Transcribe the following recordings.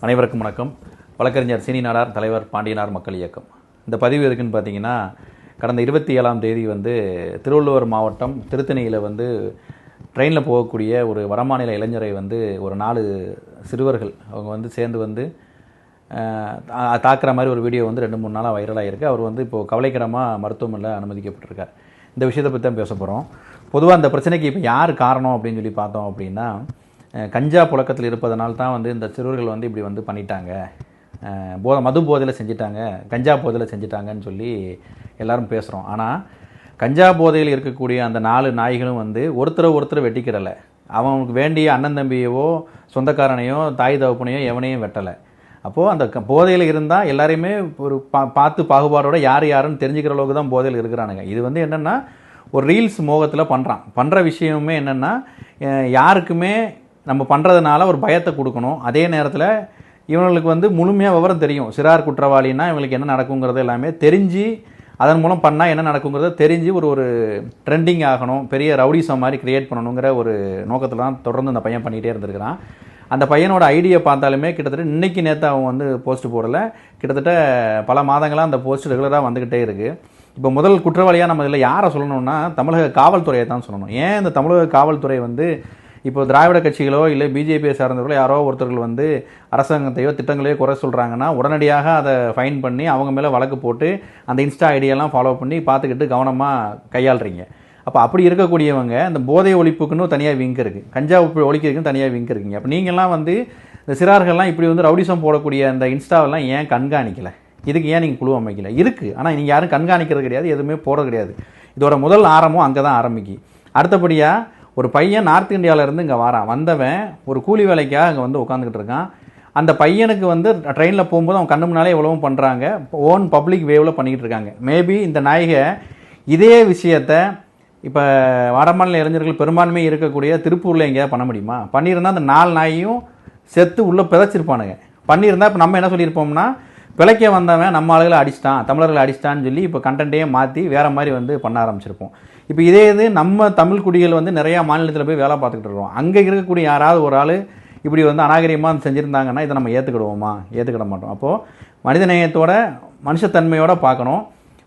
அனைவருக்கும் வணக்கம். வழக்கறிஞர் சீனி நாடார், தலைவர் பாண்டியனார் மக்கள் இயக்கம். இந்த பதிவு இருக்குன்னு பார்த்தீங்கன்னா, கடந்த 27ஆம் தேதி திருவள்ளுவர் மாவட்டம் திருத்தணியில் ட்ரெயினில் போகக்கூடிய ஒரு வடமாநில இளைஞரை ஒரு 4 சிறுவர்கள் அவங்க சேர்ந்து தாக்குற மாதிரி ஒரு வீடியோ 2-3 நாளாக வைரலாக இருக்குது. அவர் இப்போது கவலைக்கிடமாக மருத்துவமனையில் அனுமதிக்கப்பட்டிருக்கார். இந்த விஷயத்தை பற்றி தான் பேச போகிறோம். பொதுவாக அந்த பிரச்சனைக்கு இப்போ யார் காரணம் அப்படின்னு சொல்லி பார்த்தோம் அப்படின்னா, கஞ்சா புழக்கத்தில் இருப்பதனால தான் இந்த சிறுவர்கள் இப்படி பண்ணிட்டாங்க, மது போதையில் செஞ்சிட்டாங்க, கஞ்சா போதையில் செஞ்சிட்டாங்கன்னு சொல்லி எல்லோரும் பேசுகிறோம். ஆனால் கஞ்சா போதையில் இருக்கக்கூடிய அந்த 4 நாய்களும் ஒருத்தரை வெட்டிக்கிறலை. அவனுக்கு வேண்டிய அண்ணன் தம்பியவோ சொந்தக்காரனையோ தாய் தகப்பனையோ எவனையும் வெட்டலை. அப்போது அந்த போதையில் இருந்தால் எல்லாரையுமே ஒரு பார்த்து பாகுபாடோட யாருன்னு தெரிஞ்சுக்கிற அளவுக்கு தான் போதையில் இருக்கிறானுங்க. இது என்னென்னா ஒரு ரீல்ஸ் மோகத்தில் பண்ணுற விஷயமே என்னென்னா, யாருக்குமே நம்ம பண்ணுறதுனால ஒரு பயத்தை கொடுக்கணும். அதே நேரத்தில் இவங்களுக்கு முழுமையாக விவரம் தெரியும். சிறார் குற்றவாளின்னா இவங்களுக்கு என்ன நடக்குங்கிறது எல்லாமே தெரிஞ்சு அதன் மூலம் பண்ணால் என்ன நடக்குங்கிறத தெரிஞ்சு ஒரு ட்ரெண்டிங் ஆகணும், பெரிய ரவுடிசம் மாதிரி க்ரியேட் பண்ணணுங்கிற ஒரு நோக்கத்தில் தான் தொடர்ந்து அந்த பையன் பண்ணிகிட்டே இருந்திருக்கிறான். அந்த பையனோட ஐடியா பார்த்தாலுமே கிட்டத்தட்ட இன்றைக்கி நேற்று அவன் போஸ்ட் போடலை, கிட்டத்தட்ட பல மாதங்களாக அந்த போஸ்ட் ரெகுலராக வந்துக்கிட்டே இருக்குது. இப்போ முதல் குற்றவாளியாக நம்ம இதில் யாரை சொல்லணும்னா தமிழக காவல்துறையை தான் சொல்லணும். ஏன் இந்த தமிழக காவல்துறை இப்போ திராவிட கட்சிகளோ இல்லை பிஜேபியை சார்ந்தவர்களோ யாரோ ஒருத்தர்கள் அரசாங்கத்தையோ திட்டங்களையோ குறை சொல்கிறாங்கன்னா உடனடியாக அதை ஃபைன் பண்ணி அவங்க மேலே வழக்கு போட்டு அந்த இன்ஸ்டா ஐடியெல்லாம் ஃபாலோ பண்ணி பார்த்துக்கிட்டு கவனமாக கையாளுறீங்க. அப்போ அப்படி இருக்கக்கூடியவங்க இந்த போதை ஒழிப்புக்குன்னு தனியாக விங்க் இருக்குது, கஞ்சா ஒழிக்கிறதுக்குன்னு தனியாக விங்க் இருக்குங்க. அப்போ நீங்கள்லாம் இந்த சிறார்கள்லாம் இப்படி ரவுடிசம் போடக்கூடிய அந்த இன்ஸ்டாவெல்லாம் ஏன் கண்காணிக்கலை? இதுக்கு ஏன் நீங்கள் குழு அமைக்கலை? இருக்குது, ஆனால் நீங்கள் யாரும் கண்காணிக்கிறது கிடையாது, எதுவுமே போகிறது கிடையாது. இதோட முதல் ஆரம்பம் அங்கே தான் ஆரம்பிக்கு. அடுத்தபடியாக ஒரு பையன் நார்த் இந்தியாவிலேருந்து இங்கே வந்தவன் ஒரு கூலி வேலைக்காக அங்கே உட்காந்துக்கிட்டு இருக்கான். அந்த பையனுக்கு ட்ரெயினில் போகும்போது அவன் கண்ணு முன்னாலே எவ்வளவும் பண்ணுறாங்க, ஓன் பப்ளிக் வேவில் பண்ணிக்கிட்டு இருக்காங்க. மேபி இந்த நாயகை இதே விஷயத்தை இப்போ வடமாநில இளைஞர்கள் பெரும்பான்மை இருக்கக்கூடிய திருப்பூரில் எங்கேயாவது பண்ண முடியுமா? பண்ணியிருந்தால் அந்த 4 நாயையும் செத்து உள்ளே பிதைச்சிருப்பானுங்க. பண்ணியிருந்தால் இப்போ நம்ம என்ன சொல்லியிருப்போம்னா, பிழைக்க வந்தவன் நம்ம ஆளுகளை அடிச்சிட்டான், தமிழர்களை அடிச்சிட்டான்னு சொல்லி இப்போ கண்டென்ட்டையே மாற்றி வேறு மாதிரி பண்ண ஆரம்பிச்சிருப்போம். இப்போ இதே நம்ம தமிழ் குடிகள் நிறையா மாநிலத்தில் போய் வேலை பார்த்துக்கிட்டு இருக்கோம். அங்கே இருக்கக்கூடிய யாராவது ஒரு ஆள் இப்படி அநாகரிகமாக செஞ்சுருந்தாங்கன்னா இதை நம்ம ஏற்றுக்கிடுவோமா? ஏற்றுக்கிட மாட்டோம். அப்போது மனிதநேயத்தோட மனுஷத்தன்மையோடு பார்க்கணும்.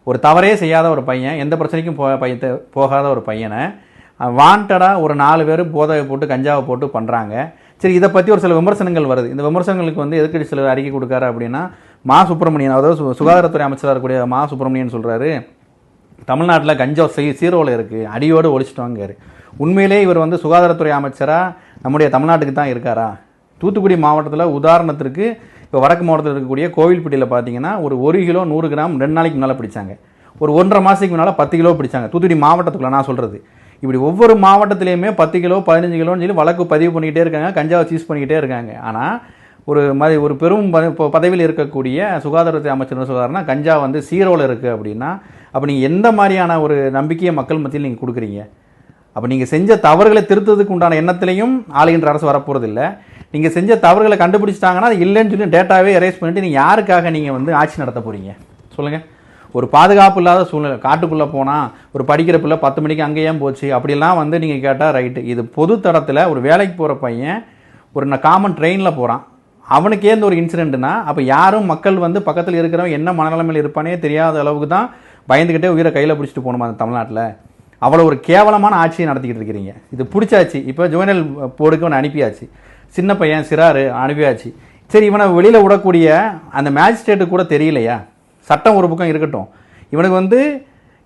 ஒரு தவறே செய்யாத ஒரு பையன், எந்த பிரச்சனைக்கும் போகாத ஒரு பையனை வாண்டடாக ஒரு 4 பேர் போதை போட்டு கஞ்சாவை போட்டு பண்ணுறாங்க. சரி, இதை பற்றி ஒரு சில விமர்சனங்கள் வருது. இந்த விமர்சனங்களுக்கு எதிர்க்கட்சி சிலர் அறிக்கை கொடுக்காரு அப்படின்னா, மா சுப்பிரமணியன், அதாவது சுகாதாரத்துறை அமைச்சராக இருக்கக்கூடிய மா சுப்பிரமணியன் சொல்கிறாரு, தமிழ்நாட்டில் கஞ்சா சீரோவில் இருக்குது, அடியோடு ஒழிச்சிட்டாங்காரு. உண்மையிலே இவர் சுகாதாரத்துறை அமைச்சராக நம்முடைய தமிழ்நாட்டுக்கு தான் இருக்காரா? தூத்துக்குடி மாவட்டத்தில் உதாரணத்திற்கு இப்போ வடக்கு மாவட்டத்தில் இருக்கக்கூடிய கோவில்பட்டியில் பார்த்தீங்கன்னா ஒரு 1 கிலோ 100 கிராம் 2 நாளைக்கு முன்னால் பிடிச்சாங்க. ஒரு 1.5 மாதத்துக்கு முன்னால் 10 கிலோ பிடிச்சாங்க. தூத்துக்குடி மாவட்டத்துக்குள்ள நான் சொல்கிறது. இப்படி ஒவ்வொரு மாவட்டத்திலையுமே 10 கிலோ 15 கிலோன்னு சொல்லி வழக்கு பதிவு பண்ணிக்கிட்டே இருக்காங்க, கஞ்சாவை சீஸ் பண்ணிக்கிட்டே இருக்காங்க. ஆனால் ஒரு பெரும் பதவியில் இருக்கக்கூடிய சுகாதாரத்துறை அமைச்சர் சொல்கிறாருன்னா கஞ்சா சீரோவில் இருக்குது அப்படின்னா, அப்போ நீங்கள் எந்த மாதிரியான ஒரு நம்பிக்கையை மக்கள் மத்தியில் நீங்கள் கொடுக்குறீங்க? அப்போ நீங்கள் செஞ்ச தவறுகளை திருத்ததுக்கு உண்டான எண்ணத்திலையும் ஆளுகின்ற அரசு வரப்போகிறது இல்லை. நீங்கள் செஞ்ச தவறுகளை கண்டுபிடிச்சிட்டாங்கன்னா அது இல்லைன்னு சொல்லி டேட்டாவே எரேஸ் பண்ணிவிட்டு நீங்கள் யாருக்காக நீங்கள் ஆட்சி நடத்த போகிறீங்க சொல்லுங்கள்? ஒரு பாதுகாப்பு இல்லாத சூழ்நிலை, காட்டுக்குள்ளே போனால் ஒரு படிக்கிற பிள்ளை 10 மணிக்கு அங்கேயே போச்சு அப்படிலாம் நீங்கள் கேட்டால் ரைட்டு. இது பொது தடத்தில் ஒரு வேலைக்கு போகிற பையன் ஒரு காமன் ட்ரெயினில் போகிறான், அவனுக்கே இந்த ஒரு இன்சிடென்ட்னா அப்போ யாரும் மக்கள் பக்கத்தில் இருக்கிறவன் என்ன மனநிலைமையில் இருப்பானே தெரியாத அளவுக்கு தான் பயந்துக்கிட்டே உயிரை கையில் பிடிச்சிட்டு போகணுமா அந்த தமிழ்நாட்டில்? அவ்வளோ ஒரு கேவலமான ஆட்சியை நடத்திக்கிட்டு இருக்கிறீங்க. இது பிடிச்சாச்சு. இப்போ ஜுவனல் போர்டுக்கு அவனை அனுப்பியாச்சு, சின்ன பையன் சிறாரு அனுப்பியாச்சு. சரி, இவனை வெளியில் விடக்கூடிய அந்த மேஜிஸ்ட்ரேட்டுக்கு கூட தெரியலையா? சட்டம் ஒரு பக்கம் இருக்கட்டும், இவனுக்கு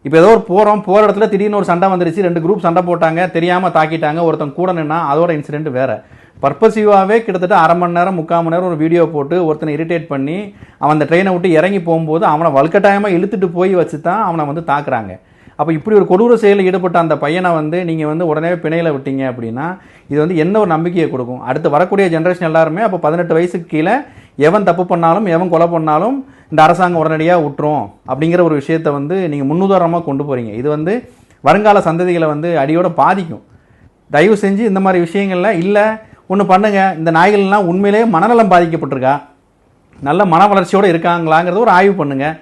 இப்போ ஏதோ போகிற இடத்துல திடீர்னு ஒரு சண்டை வந்துருச்சு, 2 குரூப் சண்டை போட்டாங்க, தெரியாமல் தாக்கிட்டாங்க, ஒருத்தன் கூட நின்னா அதோட இன்சிடென்ட் வேறு. பர்பசிவாகவே கிட்டத்தட்ட 1/2 மணி நேரம் 3/4 மணி நேரம் ஒரு வீடியோ போட்டு ஒருத்தனை இரிட்டேட் பண்ணி அவன் அந்த ட்ரெயினை விட்டு இறங்கி போகும்போது அவனை வலுக்கட்டாயமாக இழுத்துட்டு போய் வச்சு தான் அவனை தாக்குறாங்க. அப்போ இப்படி ஒரு கொடூர செயலில் ஈடுபட்ட அந்த பையனை நீங்கள் உடனே பிணையில் விட்டீங்க அப்படின்னா இது என்ன ஒரு நம்பிக்கையை கொடுக்கும்? அடுத்து வரக்கூடிய ஜென்ரேஷன் எல்லாருமே அப்போ 18 வயசுக்கு கீழே எவன் தப்பு பண்ணாலும் எவன் கொலை பண்ணாலும் இந்த அரசாங்கம் உடனடியாக விட்டுரும் அப்படிங்கிற ஒரு விஷயத்தை நீங்கள் முன்னுதாரணமாக கொண்டு போகிறீங்க. இது வருங்கால சந்ததிகளை அடியோடு பாதிக்கும். தயவு செஞ்சு இந்த மாதிரி விஷயங்களில் இல்லை ஒன்று பண்ணுங்கள். இந்த நாய்கள்லாம் உண்மையிலே மனநலம் பாதிக்கப்பட்டிருக்கா, நல்ல மன வளர்ச்சியோடு இருக்காங்களாங்கிறத ஒரு ஆய்வு பண்ணுங்கள்.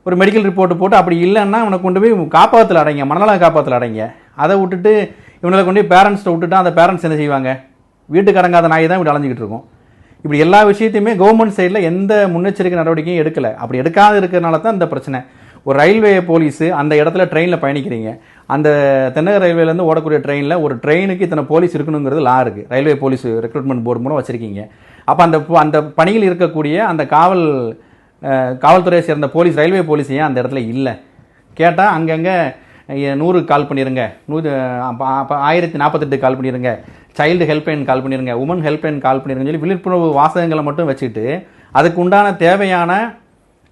ஒரு மெடிக்கல் ரிப்போர்ட்டு போட்டு அப்படி இல்லைன்னா இவனை கொண்டு போய் காப்பாற்றத்தில் அடைங்க, மனநல காப்பாற்றத்தில் அடைங்க. அதை விட்டுட்டு இவனை கொண்டு போய் பேரண்ட்ஸ்ட்டை விட்டுட்டா அந்த பேரண்ட்ஸ் என்ன செய்வாங்க? வீட்டுக்கு அடங்காத நாய் தான் இப்படி அலைஞ்சிக்கிட்டு இருக்கும். இப்படி எல்லா விஷயத்தையுமே கவர்மெண்ட் சைடில் எந்த முன்னெச்சரிக்கை நடவடிக்கையும் எடுக்கலை. அப்படி எடுக்காத இருக்கிறனால தான் இந்த பிரச்சனை. ஒரு ரயில்வே போலீஸு அந்த இடத்துல ட்ரெயினில் பயணிக்கிறீங்க, அந்த தென்னக ரயில்வேலேருந்து ஓடக்கூடிய ட்ரெயினில் ஒரு ட்ரெயினுக்கு இத்தனை போலீஸ் இருக்கணுங்கிறது லா இருக்குது. ரயில்வே போலீஸ் ரெக்ரூட்மெண்ட் போர்டு மூலம் வச்சுருக்கீங்க. அப்போ அந்த பணியில் இருக்கக்கூடிய அந்த காவல்துறையை சேர்ந்த போலீஸ், ரயில்வே போலீஸ் ஏன் அந்த இடத்துல இல்லை கேட்டால் அங்கங்கே 100 கால் பண்ணிடுங்க, 1048 கால் பண்ணிடுங்க, சைல்டு ஹெல்ப்லைன் கால் பண்ணிடுங்க, உமன் ஹெல்ப்லைன் கால் பண்ணிடுங்கன்னு சொல்லி விழிப்புணர்வு வாசகங்களை மட்டும் வச்சுட்டு அதுக்கு உண்டான தேவையான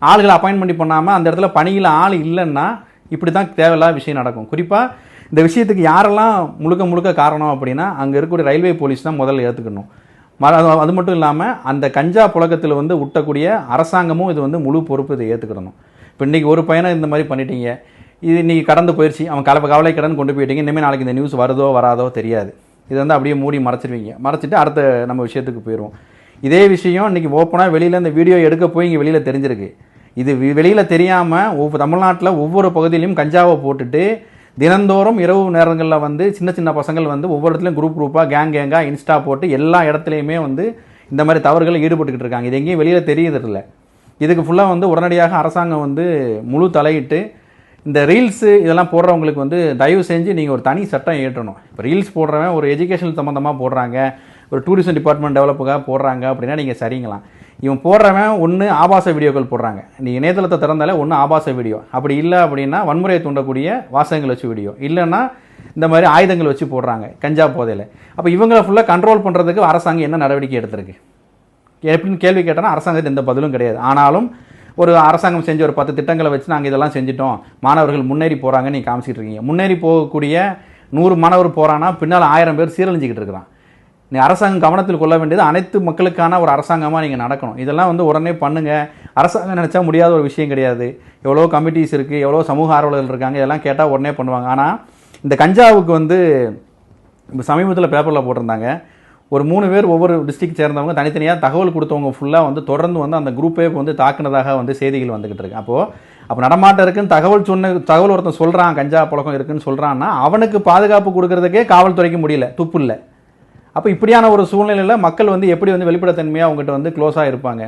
ஆளுகளை அப்பாயின்மெண்ட் பண்ணாமல் அந்த இடத்துல பணியில் ஆள் இல்லைன்னா இப்படி தான் தேவையில்லாத விஷயம் நடக்கும். குறிப்பாக இந்த விஷயத்துக்கு யாரெல்லாம் முழுக்க காரணம் அப்படின்னா அங்கே இருக்கக்கூடிய ரயில்வே போலீஸ் தான் முதல்ல ஏற்றுக்கணும். அது மட்டும் இல்லாமல் அந்த கஞ்சா புழக்கத்தில் வந்து விட்டக்கூடிய அரசாங்கமும் இது வந்து முழு பொறுப்பு இதை ஏற்றுக்கிடணும். இப்போ இன்றைக்கி ஒரு பையனை இந்த மாதிரி பண்ணிட்டீங்க, இது இன்றைக்கி கடந்து போயிடுச்சு, அவன் கவலை கடந்து கொண்டு போயிட்டீங்க, இனிமேல் நாளைக்கு இந்த நியூஸ் வருதோ வராதோ தெரியாது. இது வந்து அப்படியே மூடி மறைச்சிட்டு அடுத்த நம்ம விஷயத்துக்கு போயிடுவோம். இதே விஷயம் இன்றைக்கி ஓப்பனாக வெளியில் இந்த வீடியோ எடுக்க போய் இங்கே வெளியில் தெரிஞ்சிருக்கு. இது வெளியில் தெரியாமல் தமிழ்நாட்டில் ஒவ்வொரு பகுதியிலையும் கஞ்சாவை போட்டுட்டு தினந்தோறும் இரவு நேரங்களில் வந்து சின்ன பசங்கள் வந்து ஒவ்வொரு இடத்துலையும் குரூப்பாக கேங்காக இன்ஸ்டா போட்டு எல்லா இடத்துலையுமே வந்து இந்த மாதிரி தவறுகளை ஈடுபட்டுக்கிட்டு இருக்காங்க. இது எங்கேயும் வெளியில் தெரியுதில்லை. இதுக்கு ஃபுல்லாக வந்து உடனடியாக அரசாங்கம் வந்து முழு தலையிட்டு இந்த ரீல்ஸு இதெல்லாம் போடுறவங்களுக்கு வந்து தயவு செஞ்சு நீங்கள் ஒரு தனி சட்டம் ஏற்றணும். இப்போ ரீல்ஸ் போடுறவன் ஒரு எஜுகேஷன் சம்மந்தமாக போடுறாங்க, ஒரு டூரிசம் டிபார்ட்மெண்ட் டெவலப்புக்காக போடுறாங்க அப்படின்னா நீங்கள் சரிங்களாம். இவன் போடுறவன் ஒன்று ஆபாச வீடியோக்கள் போடுறாங்க, நீ இணையதளத்தை திறந்தாலே ஒன்று ஆபாச வீடியோ, அப்படி இல்லை அப்படின்னா வன்முறையை தூண்டக்கூடிய வாசகங்கள் வச்சு வீடியோ, இல்லைன்னா இந்த மாதிரி ஆயுதங்கள் வச்சு போடுறாங்க கஞ்சா போதையில். அப்போ இவங்களை ஃபுல்லாக கண்ட்ரோல் பண்ணுறதுக்கு அரசாங்கம் என்ன நடவடிக்கை எடுத்திருக்கு எப்படின்னு கேள்வி கேட்டால் அரசாங்கத்துக்கு எந்த பதிலும் கிடையாது. ஆனாலும் ஒரு அரசாங்கம் செஞ்ச ஒரு 10 திட்டங்களை வச்சு நாங்கள் இதெல்லாம் செஞ்சிட்டோம், மாணவர்கள் முன்னேறி போகிறாங்கன்னு நீங்கள் காமிச்சிட்டு இருக்கீங்க. முன்னேறி போகக்கூடிய 100 மாணவர் போகிறான்னா பின்னால் 1000 பேர் சீரழிஞ்சிக்கிட்டு இருக்கிறான். நீ அரசாங்கம் கவனத்தில் கொள்ள வேண்டியது அனைத்து மக்களுக்கான ஒரு அரசாங்கமாக நீங்கள் நடக்கணும். இதெல்லாம் வந்து உடனே பண்ணுங்கள். அரசாங்கம் நினச்சா முடியாத ஒரு விஷயம் கிடையாது. எவ்வளோ கமிட்டிஸ் இருக்குது, எவ்வளோ சமூக ஆர்வலர்கள் இருக்காங்க, இதெல்லாம் கேட்டால் உடனே பண்ணுவாங்க. ஆனால் இந்த கஞ்சாவுக்கு வந்து இப்போ சமீபத்தில் பேப்பரில் போட்டிருந்தாங்க, ஒரு 3 பேர் ஒவ்வொரு டிஸ்ட்ரிக்ட் சேர்ந்தவங்க தனித்தனியாக தகவல் கொடுத்தவங்க ஃபுல்லாக வந்து தொடர்ந்து வந்து அந்த குரூப்பே வந்து தாக்குனதாக வந்து செய்திகள் வந்துக்கிட்டு இருக்கு. அப்போ நடமாட்டம் இருக்குன்னு தகவல் ஒருத்தன் சொல்கிறான், கஞ்சா பழக்கம் இருக்குன்னு சொல்கிறான்னா அவனுக்கு பாதுகாப்பு கொடுக்கறதுக்கே காவல்துறைக்கு முடியல, துப்பு இல்லை. அப்போ இப்படியான ஒரு சூழ்நிலையில் மக்கள் வந்து எப்படி வந்து வெளிப்படைத்தன்மையாக அவங்ககிட்ட வந்து க்ளோஸாக இருப்பாங்க?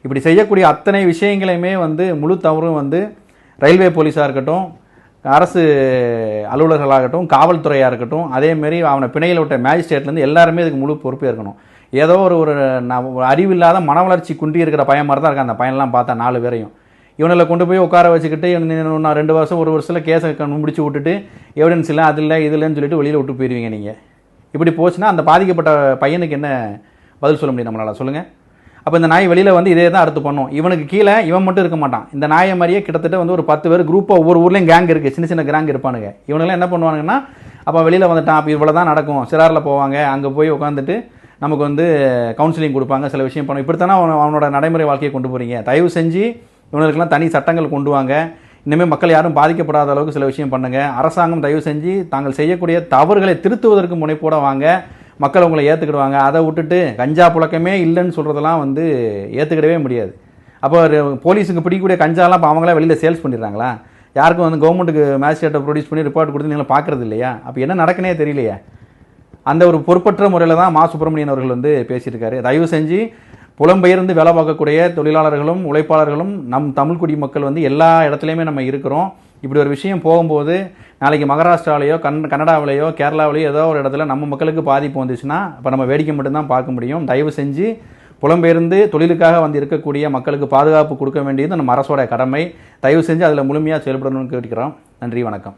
இப்படி செய்யக்கூடிய அத்தனை விஷயங்களையுமே வந்து முழு தவறும் வந்து ரயில்வே போலீஸாக இருக்கட்டும், அரசு அலுவலர்களாகட்டும், காவல்துறையாக இருக்கட்டும், அதேமாரி அவனை பிணையில் விட்ட மேஜிஸ்ட்ரேட்லேருந்து எல்லாருமே இதுக்கு முழு பொறுப்பே இருக்கணும். ஏதோ ஒரு அறிவில்லாத மன வளர்ச்சி குன்றி இருக்கிற பையன் மாதிரி தான் இருக்கான் அந்த பையன்லாம் பார்த்தா 4 பேரையும். இவனில் கொண்டு போய் உட்கார வச்சுக்கிட்டு நான் 2 வருஷம் 1 வருஷத்தில் கேஸை முடிச்சு விட்டுட்டு எவிடன்ஸ் இல்லை அது இல்லை இது இல்லைன்னு சொல்லிட்டு வெளியில் விட்டு போயிடுவீங்க நீங்கள். இப்படி போச்சுன்னா அந்த பாதிக்கப்பட்ட பையனுக்கு என்ன பதில் சொல்ல முடியும் நம்மளால்? சொல்லுங்கள். அப்போ இந்த நாய் வெளியில் வந்து இதே தான் அடுத்து பண்ணும். இவனுக்கு கீழே இவன் மட்டும் இருக்க மாட்டான். இந்த நாயை மாதிரியே கிட்டத்தட்ட வந்து ஒரு 10 பேர் குரூப்பாக ஒவ்வொரு ஊர்லேயும் கேங் இருக்குது, சின்ன கேங் இருப்பானுங்க. இவனுங்களாம் என்ன பண்ணுவானுங்கன்னா, அப்போ வெளியில் வந்துட்டான், அப்போ இவ்வளோ தான் நடக்கும், சிறாரில் போவாங்க, அங்கே போய் உட்காந்துட்டு நமக்கு வந்து கவுன்சிலிங் கொடுப்பாங்க, சில விஷயம் பண்ணும். இப்படித்தானே அவனோட நடைமுறை வாழ்க்கையை கொண்டு போகிறீங்க. தயவு செஞ்சு இவனுக்கெல்லாம் தனி சட்டங்கள் கொண்டு வாங்க. இனிமேல் மக்கள் யாரும் பாதிக்கப்படாத அளவுக்கு சில விஷயம் பண்ணுங்கள். அரசாங்கம் தயவு செஞ்சு தாங்கள் செய்யக்கூடிய தவறுகளை திருத்துவதற்கு முனைப்போட வாங்க. மக்கள் உங்களை ஏற்றுக்கிடுவாங்க. அதை விட்டுட்டு கஞ்சா புழக்கமே இல்லைன்னு சொல்கிறதெல்லாம் வந்து ஏற்றுக்கிடவே முடியாது. அப்போ போலீஸுக்கு பிடிக்கக்கூடிய கஞ்சாலாம் இப்போ அவங்களே வெளியில் சேல்ஸ் பண்ணிடுறாங்களா? யாருக்கும் வந்து கவர்மெண்ட்டுக்கு மேஜிஸ்ட்ரேட்டை ப்ரொடியூஸ் பண்ணி ரிப்போர்ட் கொடுத்து நீங்களும் பார்க்குறது இல்லையா? அப்போ என்ன நடக்குனே தெரியலையா? அந்த ஒரு பொறுப்பற்ற முறையில் தான் மா சுப்பிரமணியன் அவர்கள் வந்து பேசியிருக்காரு. தயவு செஞ்சு புலம்பெயர்ந்து வேலை பார்க்கக்கூடிய தொழிலாளர்களும் உழைப்பாளர்களும் நம் தமிழ் குடிமக்கள் வந்து எல்லா இடத்துலையுமே நம்ம இருக்கிறோம். இப்படி ஒரு விஷயம் போகும்போது நாளைக்கு மகாராஷ்டிராவிலையோ கன்னடாவிலையோ கேரளாவிலையோ ஏதோ ஒரு இடத்துல நம்ம மக்களுக்கு பாதிப்பு வந்துச்சுன்னா அப்போ நம்ம வேடிக்கை மட்டும்தான் பார்க்க முடியும். தயவு செஞ்சு புலம்பெயர்ந்து தொழிலுக்காக வந்து இருக்கக்கூடிய மக்களுக்கு பாதுகாப்பு கொடுக்க வேண்டியது நம்ம அரசோட கடமை. தயவு செஞ்சு அதில் முழுமையாக செயல்படணும்னு கேட்டுக்கிறோம். நன்றி, வணக்கம்.